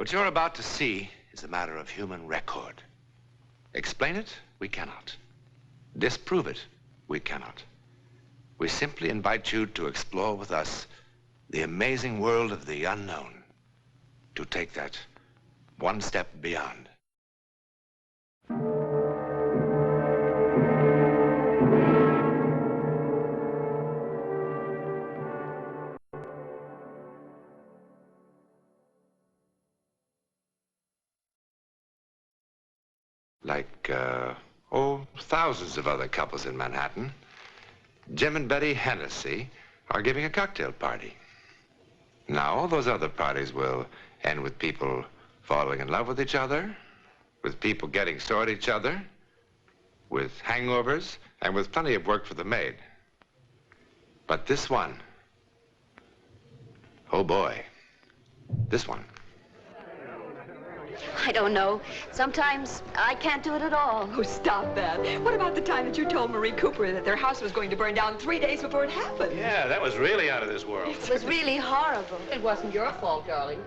What you're about to see is a matter of human record. Explain it, we cannot. Disprove it, we cannot. We simply invite you to explore with us the amazing world of the unknown, to take that one step beyond. Like, thousands of other couples in Manhattan, Jim and Betty Hennessy are giving a cocktail party. Now, all those other parties will end with people falling in love with each other, with people getting sore at each other, with hangovers, and with plenty of work for the maid. But this one, oh boy, this one. I don't know. Sometimes I can't do it at all. Oh, stop that. What about the time that you told Marie Cooper that their house was going to burn down 3 days before it happened? Yeah, that was really out of this world. It was really horrible. It wasn't your fault, darling.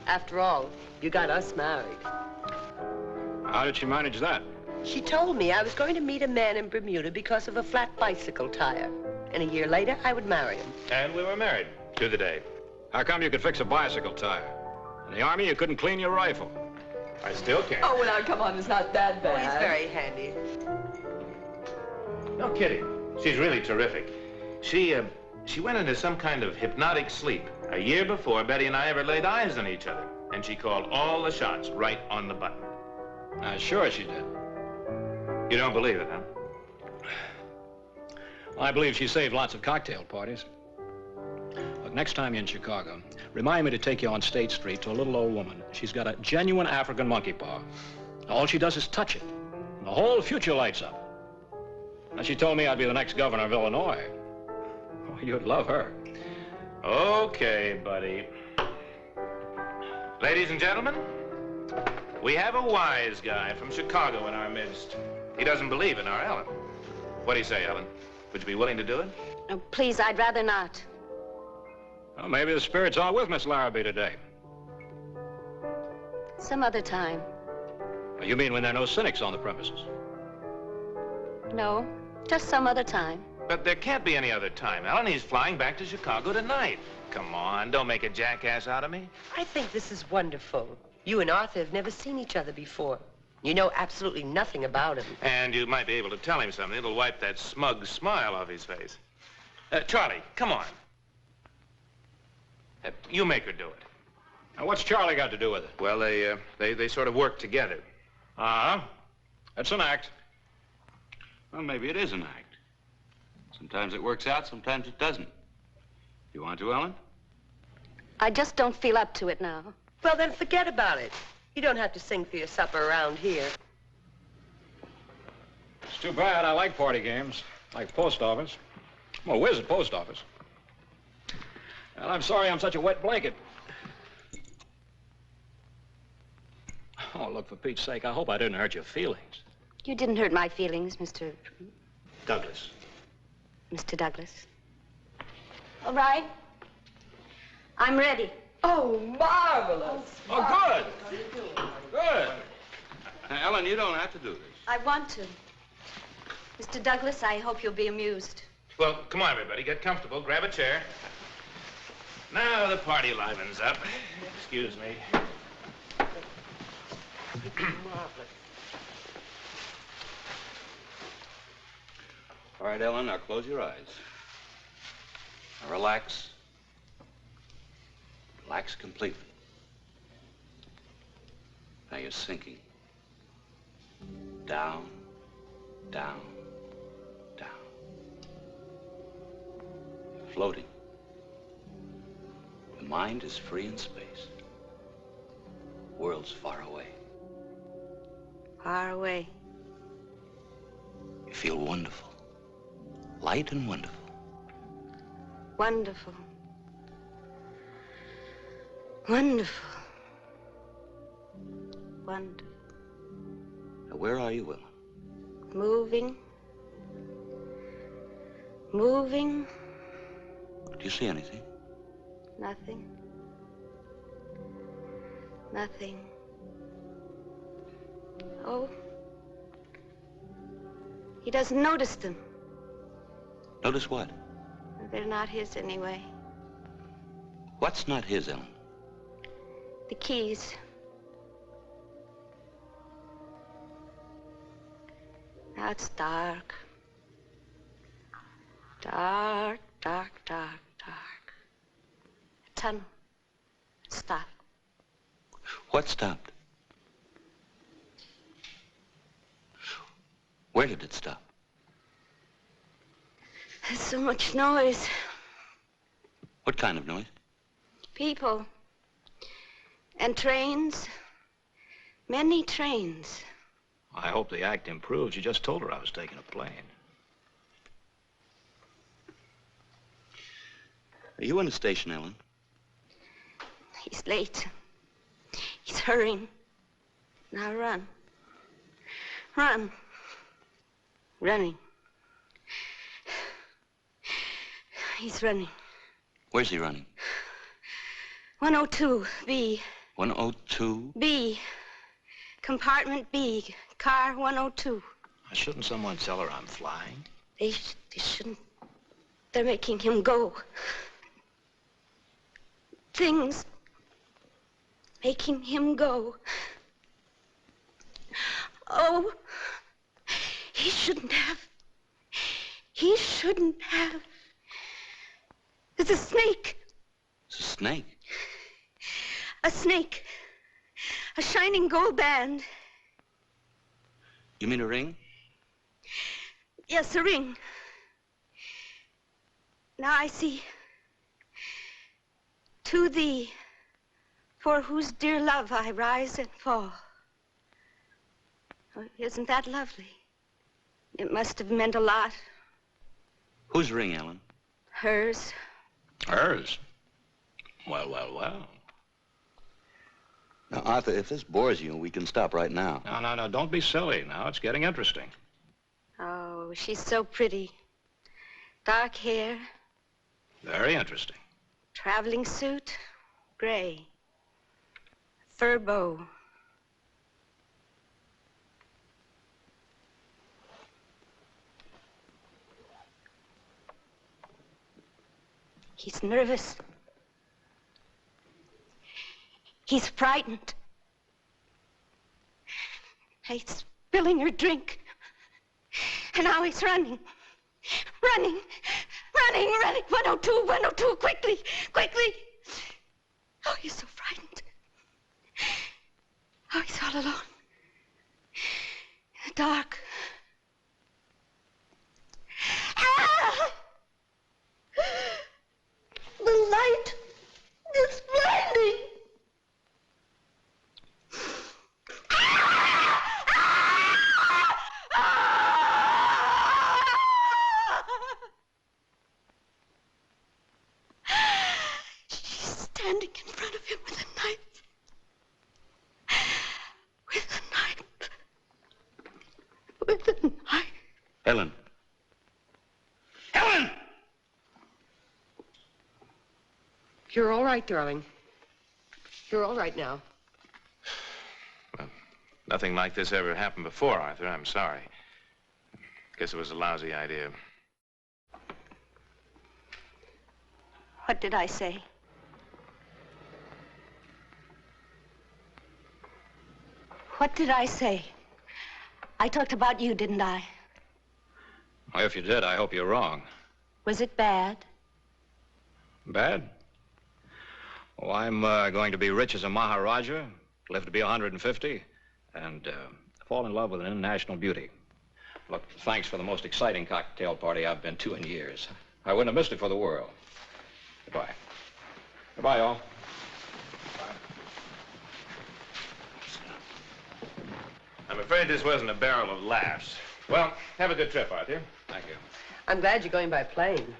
After all, you got us married. How did she manage that? She told me I was going to meet a man in Bermuda because of a flat bicycle tire. And a year later, I would marry him. And we were married to the day. How come you could fix a bicycle tire? In the Army, you couldn't clean your rifle. I still can. Oh, well, now, come on. It's not that bad. Oh, he's very handy. No kidding. She's really terrific. She went into some kind of hypnotic sleep a year before Betty and I ever laid eyes on each other. And she called all the shots right on the button. Sure she did. You don't believe it, huh? I believe she saved lots of cocktail parties. Look, next time you're in Chicago, remind me to take you on State Street to a little old woman. She's got a genuine African monkey paw. All she does is touch it, and the whole future lights up. And she told me I'd be the next governor of Illinois. Oh, you'd love her. Okay, buddy. Ladies and gentlemen, we have a wise guy from Chicago in our midst. He doesn't believe in our Ellen. What do you say, Ellen? Would you be willing to do it? Oh, please, I'd rather not. Well, maybe the spirits are with Miss Larrabee today. Some other time. Well, you mean when there are no cynics on the premises? No, just some other time. But there can't be any other time, Ellen. He's flying back to Chicago tonight. Come on, don't make a jackass out of me. I think this is wonderful. You and Arthur have never seen each other before. You know absolutely nothing about him. And you might be able to tell him something. It'll wipe that smug smile off his face. Charlie, come on. You make her do it. Now, what's Charlie got to do with it? Well, they sort of work together. Uh-huh. That's an act. Well, maybe it is an act. Sometimes it works out, sometimes it doesn't. You want to, Ellen? I just don't feel up to it now. Well, then forget about it. You don't have to sing for your supper around here. It's too bad. I like party games, like post office. I'm a whiz at post office. And I'm sorry I'm such a wet blanket. Oh, look, for Pete's sake, I hope I didn't hurt your feelings. You didn't hurt my feelings, Mr. Douglas. Mr. Douglas. All right. I'm ready. Oh, marvelous. Oh, good. Good. Ellen, you don't have to do this. I want to. Mr. Douglas, I hope you'll be amused. Well, come on, everybody. Get comfortable. Grab a chair. Now the party livens up. Excuse me. All right, Ellen, now close your eyes. Now relax. Relax completely. Now you're sinking. Down, down, down. Floating. Your mind is free in space. World's far away. Far away. You feel wonderful. Light and wonderful. Wonderful. Wonderful. Wonderful. Now, where are you, Ellen? Moving. Moving. Do you see anything? Nothing. Nothing. Oh. He doesn't notice them. Notice what? They're not his anyway. What's not his, Ellen? The keys. Now it's dark. Dark, dark, dark, dark. A tunnel. Stop. What stopped? Where did it stop? There's so much noise. What kind of noise? People. And trains. Many trains. I hope the act improves. You just told her I was taking a plane. Are you in the station, Ellen? He's late. He's hurrying. Now run. Run. Running. He's running. Where's he running? 102, B. 102? B. Compartment B. Car 102. Shouldn't someone tell her I'm flying? They shouldn't. They're making him go. Things making him go. Oh, he shouldn't have. He shouldn't have. There's a snake. It's a snake. A snake. A shining gold band. You mean a ring? Yes, a ring. Now I see. To thee, for whose dear love I rise and fall. Oh, isn't that lovely? It must have meant a lot. Whose ring, Ellen? Hers. Hers? Well, well, well. Now, Arthur, if this bores you, we can stop right now. No, don't be silly. Now it's getting interesting. Oh, she's so pretty. Dark hair. Very interesting. Traveling suit. Gray. Fur bow. He's nervous. He's frightened. He's spilling her drink. And now he's running. Running. Running, running. 102, 102, quickly, quickly. Oh, he's so frightened. Oh, he's all alone. In the dark. Ah! The light is blinding. She's standing in front of him with a knife. With a knife. With a knife. Ellen. Ellen! You're all right, darling. You're all right now. Well, nothing like this ever happened before, Arthur. I'm sorry. Guess it was a lousy idea. What did I say? What did I say? I talked about you, didn't I? Well, if you did, I hope you're wrong. Was it bad? Bad? Oh, I'm going to be rich as a Maharaja, live to be 150, and fall in love with an international beauty. Look, thanks for the most exciting cocktail party I've been to in years. I wouldn't have missed it for the world. Goodbye. Goodbye, all. Bye. I'm afraid this wasn't a barrel of laughs. Well, have a good trip, Arthur. Thank you. I'm glad you're going by plane.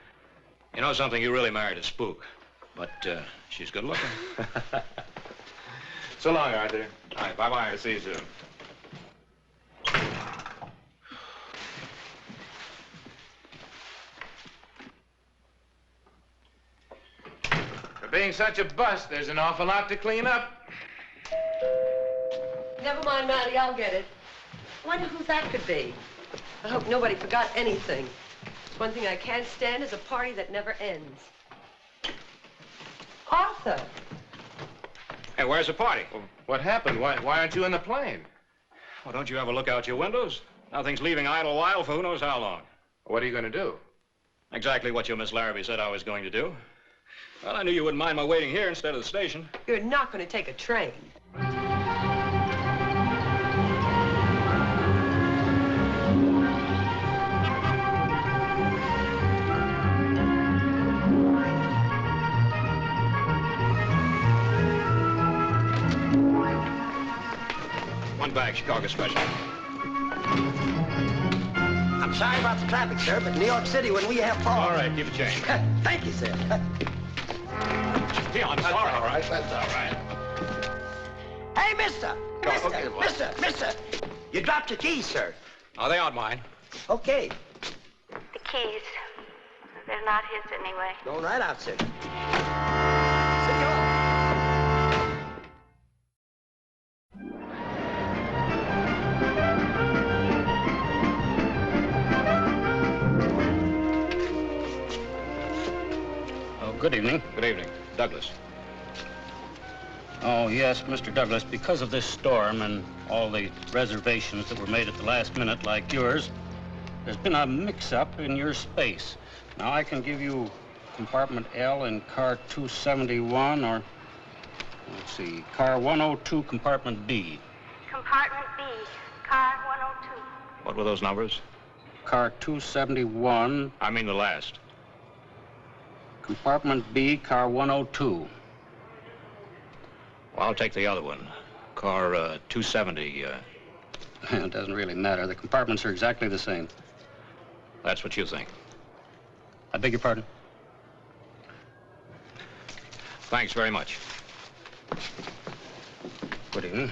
You know something? You really married a spook. But she's good looking. So long, Arthur. All right, bye-bye. I'll see you soon. For being such a bust, there's an awful lot to clean up. mind, Matty. I'll get it. I wonder who that could be. I hope nobody forgot anything. It's one thing I can't stand is a party that never ends. Arthur. Hey, where's the party? Well, what happened? Why aren't you in the plane? Well, don't you ever look out your windows? Nothing's leaving Idlewild for who knows how long. What are you going to do? Exactly what your Miss Larrabee said I was going to do. Well, I knew you wouldn't mind my waiting here instead of the station. You're not going to take a train. One bag, Chicago Special. I'm sorry about the traffic, sir, but in New York City, when we have fog... All right, give a change. Thank you, sir. Gee, I'm sorry. All right, that's all right. Hey, mister! Okay, what? Mister! You dropped your keys, sir. Oh, they aren't mine. Okay. The keys. They're not his anyway. Going right out, sir. City Hall. Oh, good evening. Good evening. Douglas. Oh, yes, Mr. Douglas, because of this storm and all the reservations that were made at the last minute like yours, there's been a mix-up in your space. Now, I can give you compartment L in car 271 or, let's see, car 102, compartment B. Compartment B, car 102. What were those numbers? Car 271, I mean the last. compartment B, car 102. Well, I'll take the other one. Car 270. It doesn't really matter. The compartments are exactly the same. That's what you think. I beg your pardon? Thanks very much. Good evening.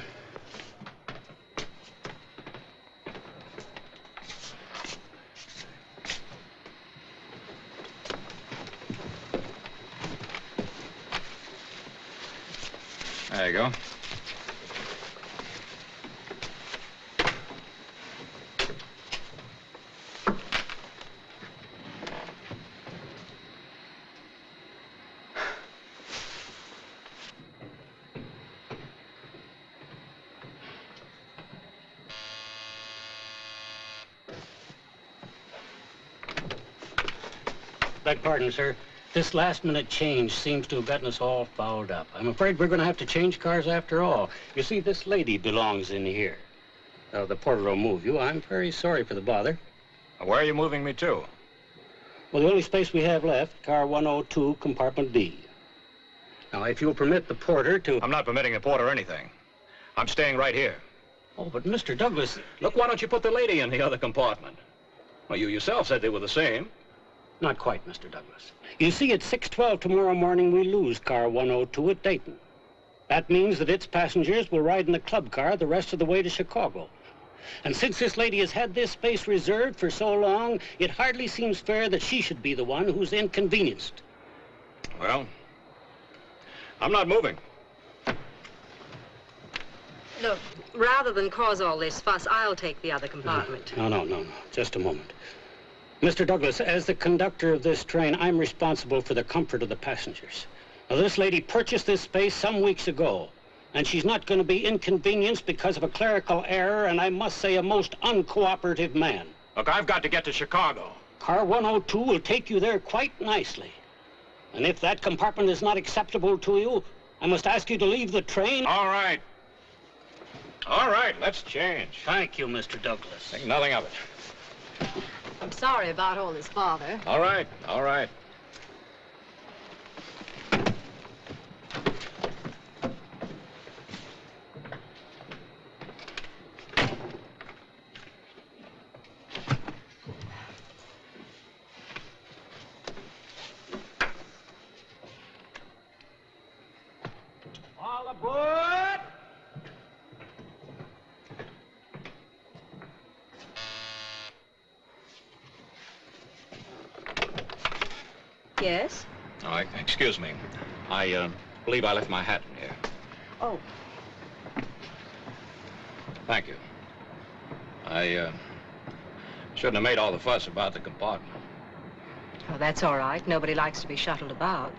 There you go. Beg pardon, sir. This last-minute change seems to have gotten us all fouled up. I'm afraid we're going to have to change cars after all. You see, this lady belongs in here. The porter will move you. I'm very sorry for the bother. Where are you moving me to? Well, the only space we have left, car 102, compartment B. Now, if you'll permit the porter to... I'm not permitting the porter anything. I'm staying right here. Oh, but Mr. Douglas... Look, why don't you put the lady in the other compartment? Well, you yourself said they were the same. Not quite, Mr. Douglas. You see, at 6:12 tomorrow morning, we lose car 102 at Dayton. That means that its passengers will ride in the club car the rest of the way to Chicago. And since this lady has had this space reserved for so long, it hardly seems fair that she should be the one who's inconvenienced. Well, I'm not moving. Look, rather than cause all this fuss, I'll take the other compartment. No. Just a moment. Mr. Douglas, as the conductor of this train, I'm responsible for the comfort of the passengers. Now, this lady purchased this space some weeks ago, and she's not going to be inconvenienced because of a clerical error, and I must say a most uncooperative man. Look, I've got to get to Chicago. Car 102 will take you there quite nicely. And if that compartment is not acceptable to you, I must ask you to leave the train. All right. All right, let's change. Thank you, Mr. Douglas. Think nothing of it. I'm sorry about all this bother. All right. All aboard! Yes? Oh, excuse me. I believe I left my hat in here. Oh. Thank you. I shouldn't have made all the fuss about the compartment. Oh, that's all right. Nobody likes to be shuttled about.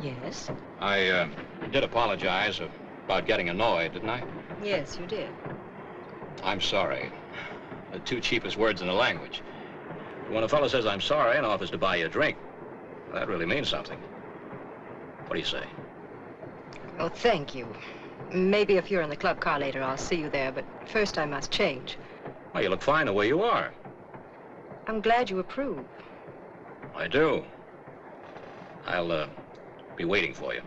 Yes? I did apologize about getting annoyed, didn't I? Yes, you did. I'm sorry. The two cheapest words in the language. When a fellow says I'm sorry and offers to buy you a drink, that really means something. What do you say? Oh, thank you. Maybe if you're in the club car later, I'll see you there, but first I must change. Well, you look fine the way you are. I'm glad you approve. I do. I'll be waiting for you.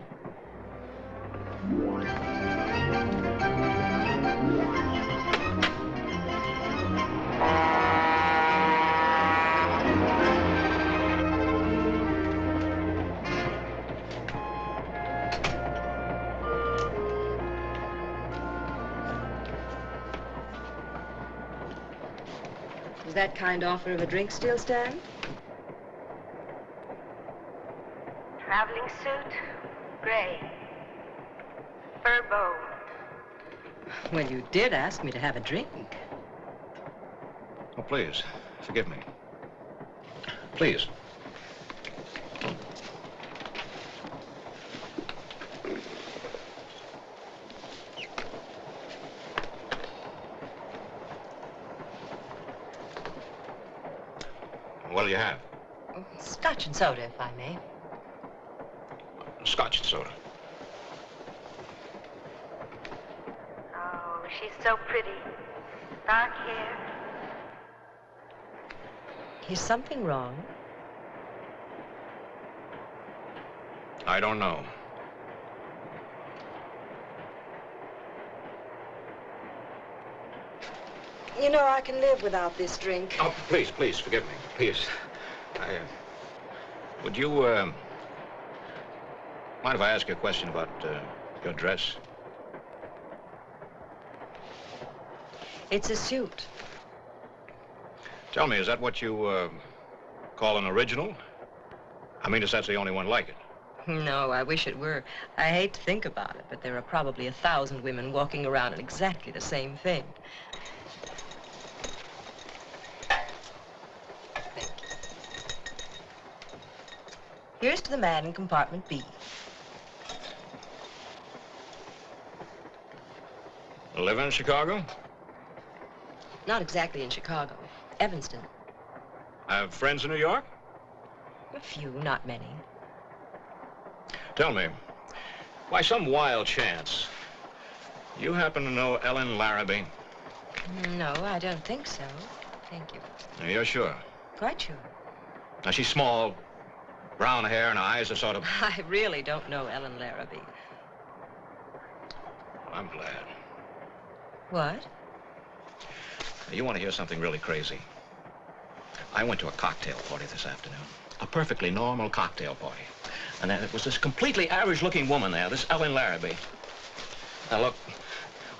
Does that kind offer of a drink still stand? Traveling suit, gray. Fur bow. Well, you did ask me to have a drink. Oh, please, forgive me. Please. What'll you have? Scotch and soda, if I may. Scotch and soda. Oh, she's so pretty. Dark hair. Is something wrong? I don't know. You know, I can live without this drink. Oh, please, please, forgive me. Please. Would you, mind if I ask you a question about, your dress? It's a suit. Tell me, is that what you, call an original? I mean, is that the only one like it? No, I wish it were. I hate to think about it, but there are probably 1,000 women walking around in exactly the same thing. Here's to the man in compartment B. Live in Chicago? Not exactly in Chicago. Evanston. Have friends in New York? A few, not many. Tell me, by some wild chance, you happen to know Ellen Larrabee? No, I don't think so. Thank you. You're sure? Quite sure. Now, she's small, brown hair and eyes are sort of... I really don't know Ellen Larrabee. I'm glad. What? You want to hear something really crazy? I went to a cocktail party this afternoon. A perfectly normal cocktail party. And then it was this completely average-looking woman there, this Ellen Larrabee. Now, look,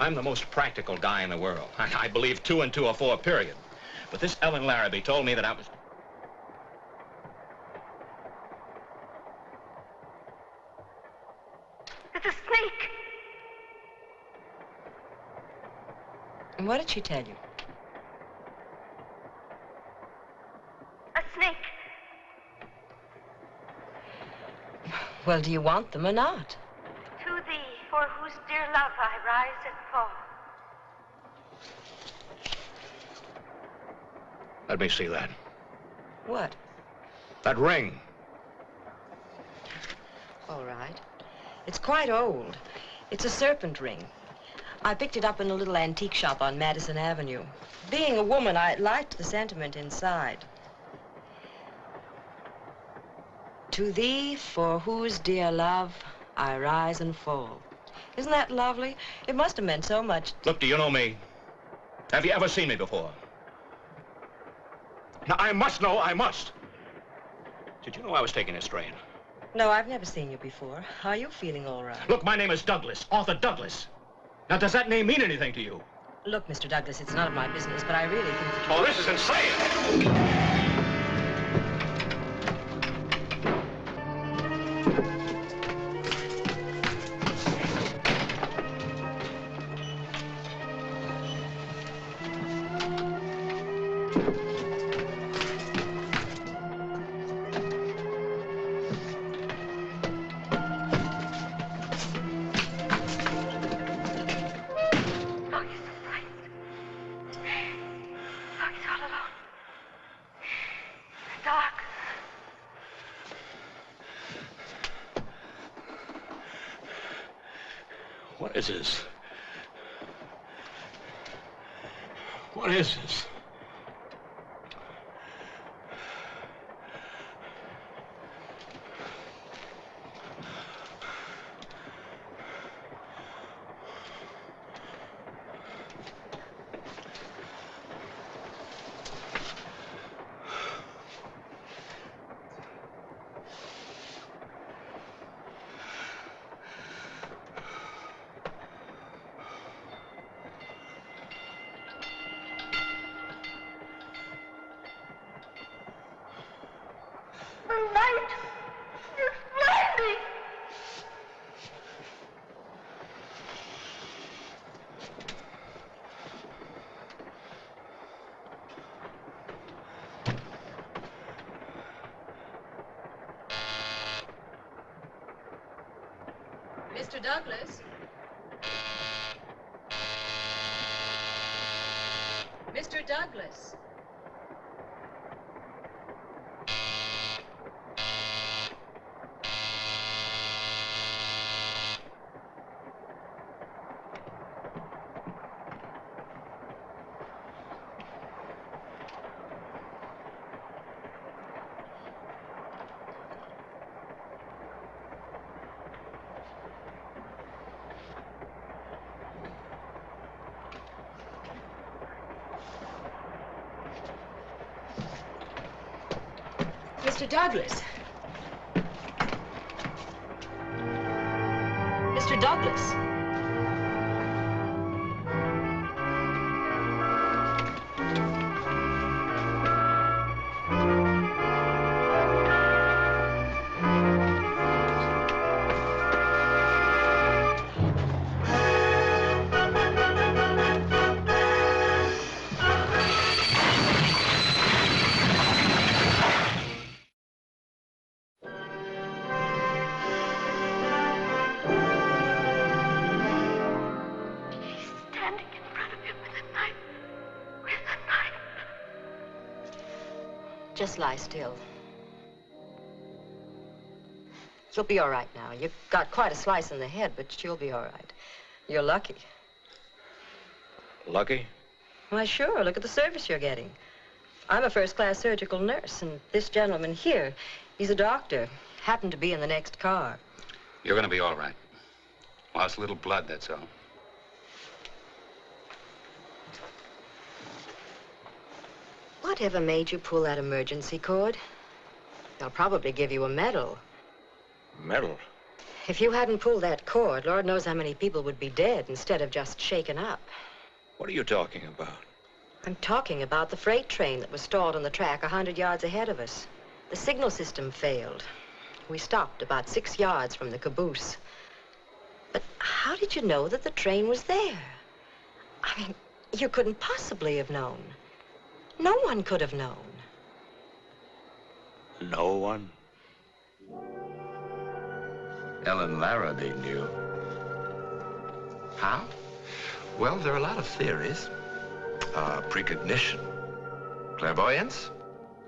I'm the most practical guy in the world. I believe 2 and 2 are 4, period. But this Ellen Larrabee told me that I was... It's a snake. And what did she tell you? A snake. Well, do you want them or not? To thee, for whose dear love I rise and fall. Let me see that. What? That ring. All right. It's quite old. It's a serpent ring. I picked it up in a little antique shop on Madison Avenue. Being a woman, I liked the sentiment inside. To thee, for whose dear love I rise and fall. Isn't that lovely? It must have meant so much. Look, do you know me? Have you ever seen me before? Now, I must know, I must. Did you know I was taking a strain? No, I've never seen you before. Are you feeling all right? Look, my name is Douglas, Arthur Douglas. Now, does that name mean anything to you? Look, Mr. Douglas, it's none of my business, but I really think that you... Oh, this is insane! What is this? What is this? Mr. Douglas? Mr. Douglas? Mr. Douglas. Mr. Douglas. Just lie still. You'll be all right now. You've got quite a slice in the head, but you'll be all right. You're lucky. Lucky? Why, sure. Look at the service you're getting. I'm a first-class surgical nurse, and this gentleman here, he's a doctor. Happened to be in the next car. You're gonna be all right. Lost a little blood, that's all. Whatever made you pull that emergency cord? They'll probably give you a medal. Medal? If you hadn't pulled that cord, Lord knows how many people would be dead instead of just shaken up. What are you talking about? I'm talking about the freight train that was stalled on the track 100 yards ahead of us. The signal system failed. We stopped about 6 yards from the caboose. But how did you know that the train was there? I mean, you couldn't possibly have known. No one could have known. No one? Ellen Lara, they knew. How? Well, there are a lot of theories. Precognition, clairvoyance.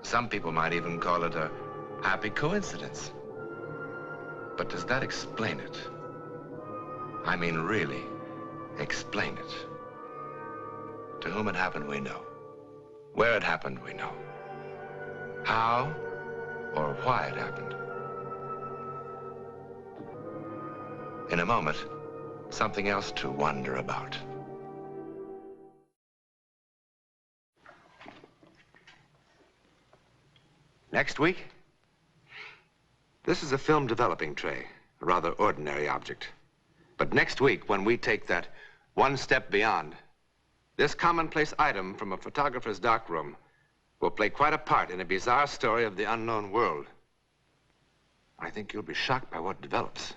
Some people might even call it a happy coincidence. But does that explain it? I mean, really explain it. To whom it happened, we know. Where it happened, we know. How or why it happened. In a moment, something else to wonder about. Next week, this is a film developing tray, a rather ordinary object. But next week, when we take that one step beyond, this commonplace item from a photographer's darkroom will play quite a part in a bizarre story of the unknown world. I think you'll be shocked by what develops.